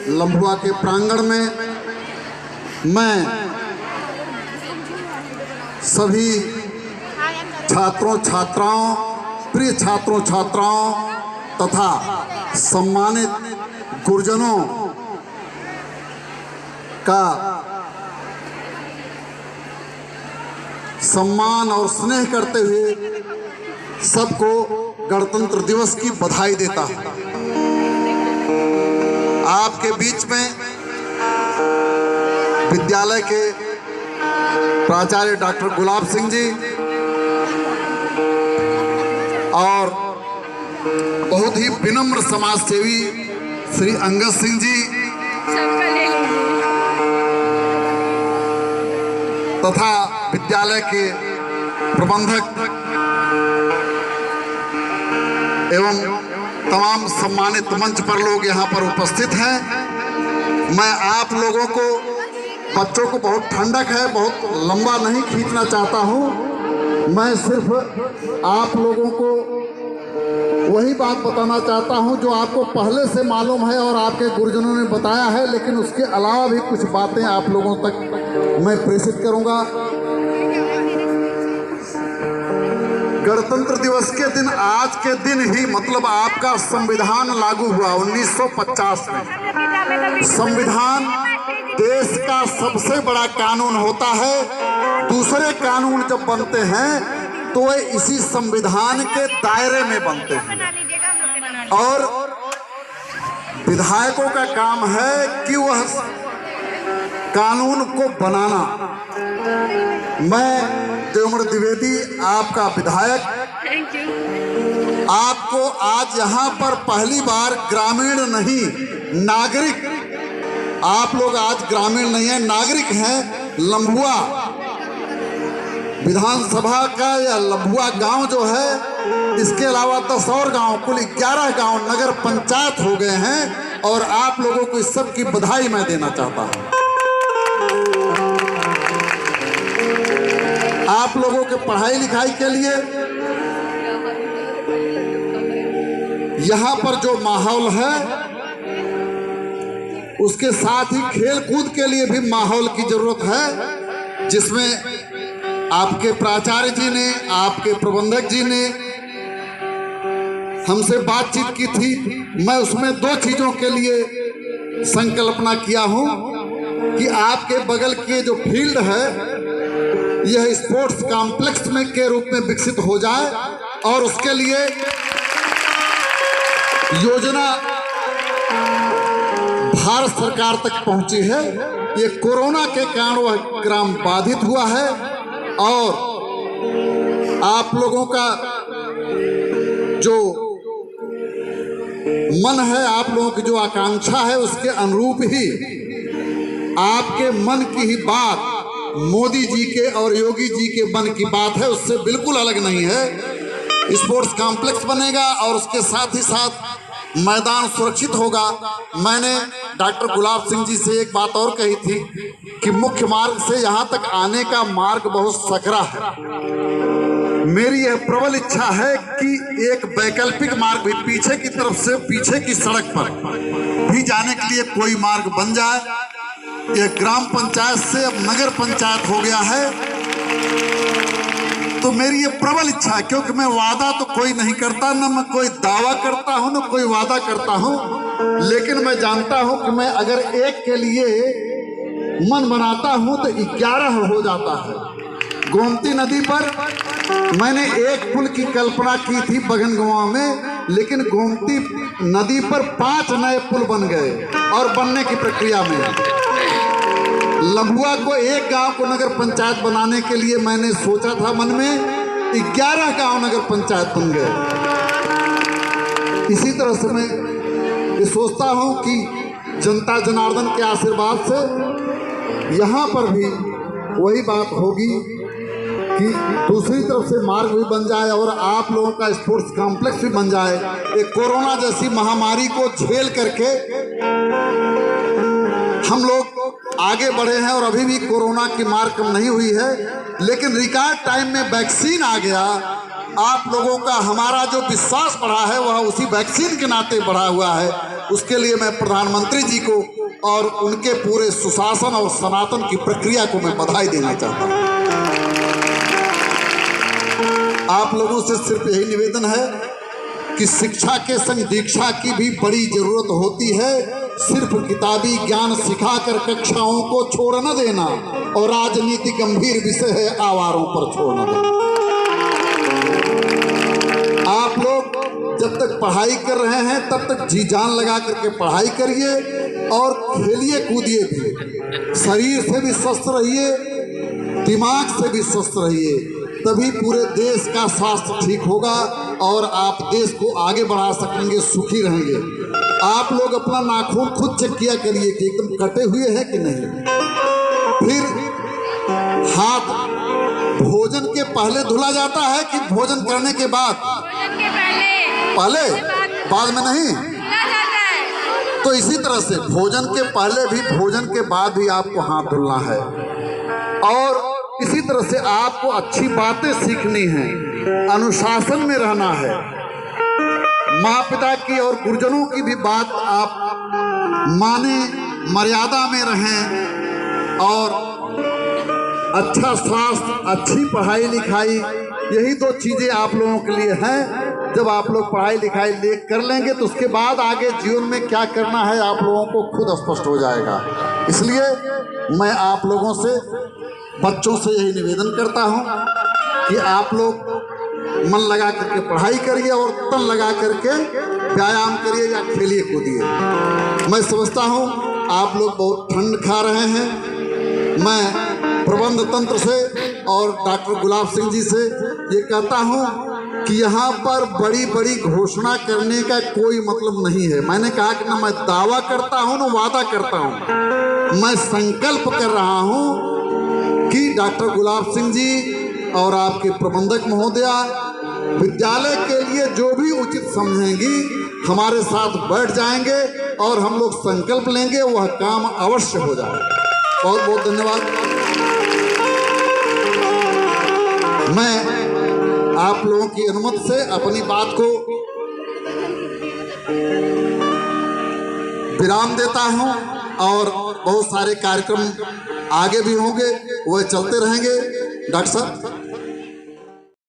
लम्भुआ के प्रांगण में मैं सभी छात्रों छात्राओं, प्रिय छात्रों छात्राओं तथा सम्मानित गुरुजनों का सम्मान और स्नेह करते हुए सबको गणतंत्र दिवस की बधाई देता हूं। आपके बीच में विद्यालय के प्राचार्य डॉक्टर गुलाब सिंह जी और बहुत ही विनम्र समाज सेवी श्री अंगद सिंह जी तथा विद्यालय के प्रबंधक एवं तमाम सम्मानित मंच पर लोग यहाँ पर उपस्थित हैं। मैं आप लोगों को, बच्चों को बहुत ठंडक है, बहुत लंबा नहीं खींचना चाहता हूँ। मैं सिर्फ आप लोगों को वही बात बताना चाहता हूँ जो आपको पहले से मालूम है और आपके गुरुजनों ने बताया है, लेकिन उसके अलावा भी कुछ बातें आप लोगों तक मैं प्रेषित करूँगा। गणतंत्र दिवस के दिन, आज के दिन ही मतलब आपका संविधान लागू हुआ 1950 में। संविधान देश का सबसे बड़ा कानून होता है। दूसरे कानून जब बनते हैं तो वे इसी संविधान के दायरे में बनते हैं और विधायकों का काम है कि वह कानून को बनाना। मैं देवमण द्विवेदी आपका विधायक, आपको आज यहाँ पर पहली बार ग्रामीण नहीं नागरिक, आप लोग आज ग्रामीण नहीं हैं, नागरिक हैं। लम्भुआ विधानसभा का या लम्भुआ गांव जो है, इसके अलावा 10 और गांव, कुल 11 गांव नगर पंचायत हो गए हैं और आप लोगों को इस सब की बधाई मैं देना चाहता हूं। आप लोगों के पढ़ाई लिखाई के लिए यहाँ पर जो माहौल है उसके साथ ही खेल कूद के लिए भी माहौल की जरूरत है, जिसमें आपके प्राचार्य जी ने, आपके प्रबंधक जी ने हमसे बातचीत की थी। मैं उसमें 2 चीजों के लिए संकल्पना किया हूं कि आपके बगल की जो फील्ड है यह स्पोर्ट्स कॉम्प्लेक्स में के रूप में विकसित हो जाए और उसके लिए योजना भारत सरकार तक पहुंची है। ये कोरोना के कारण वह ग्राम बाधित हुआ है और आप लोगों का जो मन है, आप लोगों की जो आकांक्षा है, उसके अनुरूप ही आपके मन की ही बात मोदी जी के और योगी जी के मन की बात है, उससे बिल्कुल अलग नहीं है। स्पोर्ट्स कॉम्प्लेक्स बनेगा और उसके साथ ही साथ मैदान सुरक्षित होगा। मैंने डॉक्टर गुलाब सिंह जी से एक बात और कही थी कि मुख्य मार्ग से यहाँ तक आने का मार्ग बहुत सकरा है। मेरी यह प्रबल इच्छा है कि एक वैकल्पिक मार्ग भी पीछे की तरफ से, पीछे की सड़क पर भी जाने के लिए कोई मार्ग बन जाए। यह ग्राम पंचायत से अब नगर पंचायत हो गया है, तो मेरी ये प्रबल इच्छा है, क्योंकि मैं वादा तो कोई नहीं करता, न मैं कोई दावा करता हूं, न कोई वादा करता हूं, लेकिन मैं जानता हूं कि मैं अगर एक के लिए मन बनाता हूं तो 11 हो जाता है। गोमती नदी पर मैंने एक पुल की कल्पना की थी बगनगांव में, लेकिन गोमती नदी पर 5 नए पुल बन गए और बनने की प्रक्रिया में। लम्भुआ को एक गांव को नगर पंचायत बनाने के लिए मैंने सोचा था मन में, 11 गांव नगर पंचायत बन गए। इसी तरह से मैं ये सोचता हूं कि जनता जनार्दन के आशीर्वाद से यहाँ पर भी वही बात होगी कि दूसरी तरफ से मार्ग भी बन जाए और आप लोगों का स्पोर्ट्स कॉम्प्लेक्स भी बन जाए। एक कोरोना जैसी महामारी को झेल करके हम लोग आगे बढ़े हैं और अभी भी कोरोना की मार कम नहीं हुई है, लेकिन रिकॉर्ड टाइम में वैक्सीन आ गया। आप लोगों का, हमारा जो विश्वास बढ़ा है वह उसी वैक्सीन के नाते बढ़ा हुआ है। उसके लिए मैं प्रधानमंत्री जी को और उनके पूरे सुशासन और सनातन की प्रक्रिया को मैं बधाई देना चाहता हूँ। आप लोगों से सिर्फ यही निवेदन है कि शिक्षा के संग दीक्षा की भी बड़ी जरूरत होती है। सिर्फ किताबी ज्ञान सिखाकर कक्षाओं को छोड़ न देना और राजनीति गंभीर विषय है, आवारों पर छोड़ न देना। आप लोग जब तक पढ़ाई कर रहे हैं तब तक जी जान लगा करके पढ़ाई करिए और खेलिए कूदिए भी। शरीर से भी स्वस्थ रहिए, दिमाग से भी स्वस्थ रहिए, तभी पूरे देश का स्वास्थ्य ठीक होगा और आप देश को आगे बढ़ा सकेंगे, सुखी रहेंगे। आप लोग अपना नाखून खुद चेक किया करिए कि एकदम कटे हुए हैं कि नहीं। फिर हाथ भोजन के पहले धुला जाता है कि भोजन करने के बाद? पहले, बाद में नहीं। तो इसी तरह से भोजन के पहले भी, भोजन के बाद भी आपको हाथ धुलना है। और इसी तरह से आपको अच्छी बातें सीखनी हैं, अनुशासन में रहना है। माँ पिता की और गुरुजनों की भी बात आप माने, मर्यादा में रहें और अच्छा स्वास्थ्य, अच्छी पढ़ाई लिखाई, यही दो चीज़ें आप लोगों के लिए हैं। जब आप लोग पढ़ाई लिखाई कर लेंगे तो उसके बाद आगे जीवन में क्या करना है आप लोगों को खुद स्पष्ट हो जाएगा। इसलिए मैं आप लोगों से, बच्चों से यही निवेदन करता हूं कि आप लोग मन लगा करके पढ़ाई करिए और तन लगा करके व्यायाम करिए या खेलिए कूदिए। मैं समझता हूं आप लोग बहुत ठंड खा रहे हैं। मैं प्रबंध तंत्र से और डॉक्टर गुलाब सिंह जी से ये कहता हूं कि यहाँ पर बड़ी बड़ी घोषणा करने का कोई मतलब नहीं है। मैंने कहा कि ना मैं दावा करता हूं ना वादा करता हूं, मैं संकल्प कर रहा हूं कि डॉक्टर गुलाब सिंह जी और आपके प्रबंधक महोदया विद्यालय के लिए जो भी उचित समझेंगी हमारे साथ बैठ जाएंगे और हम लोग संकल्प लेंगे, वह काम अवश्य हो जाए। बहुत बहुत धन्यवाद। मैं आप लोगों की अनुमति से अपनी बात को विराम देता हूं और बहुत सारे कार्यक्रम आगे भी होंगे, वह चलते रहेंगे। डॉक्टर साहब।